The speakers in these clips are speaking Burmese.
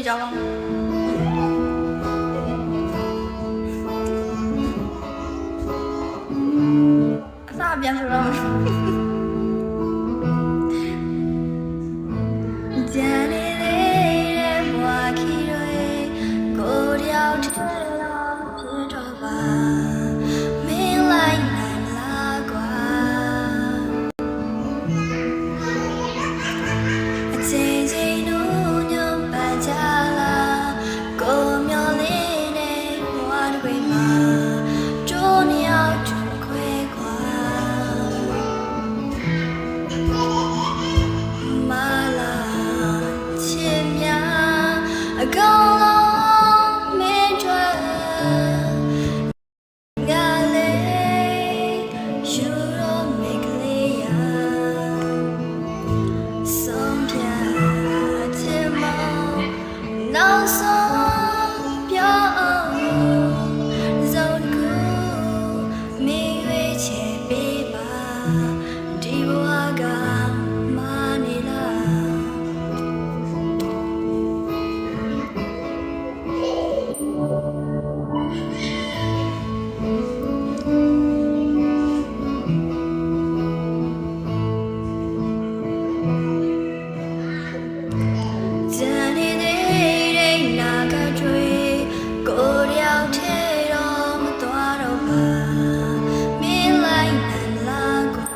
ကြောင်းအစားပြန်ဆိုတော့ဂျန်နေတဲ့ဘွားခီတွေကိုရောက်တဲ့တော့ဖြစ်တော့ပါမင်းလိုက်နိုင်လားကွာအချိန်ချင်းတို့ညပန်ကြလားကိုမျောလေးနဲ့ဘွားတွေမှာကျိုးနေအောင်ခွဲကွာမလာချစ်များအကောင်လုံးမင်းတို့ငါလေးယူတော့မိကလေးရဆုံးဖြတ်ချင်မနောက်ဆုံးပြောအောင်ဇုံကူမင်းရွေးချယ်ပေးပါဒီဘဝကမနေလားဂျန်နေတဲ့နာကတွေကိုရောက်ထဲတော့မသွားတော့ပါမင်းလိုက်နိုင်လားကွာ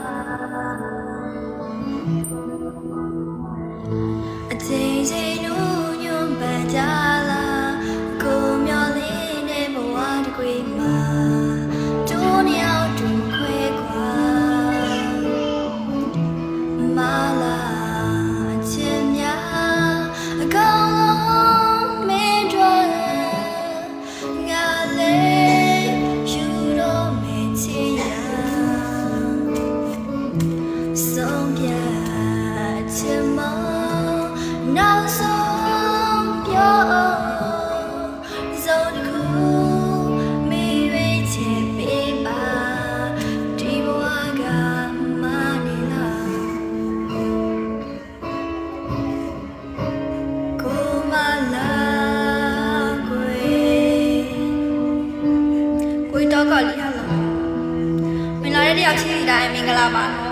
အချိန်ချင်းတို့ညွန်ပန်ကြလားကိုမျောလေးနဲ့ဘဝတစ်ခွေမှာကျိုးနေအောင်တူခွဲကွာမလာချင်များအကောင်လုံးမင်းတို့ငါလေးယူတော့မင်းချင်ရဆုံးဖြတ်ချင်မနောက်ဆုံးပြောဇုံတစ်ခုမင်းရွေးချယ်ပေးပါဒီဘဝကမနေလားကိုမလာကိုတော့ကလေးရလားမင်္ဂလာတဲ့တယောက်ချင်းစီတိုင်းမင်္ဂလာပါနော်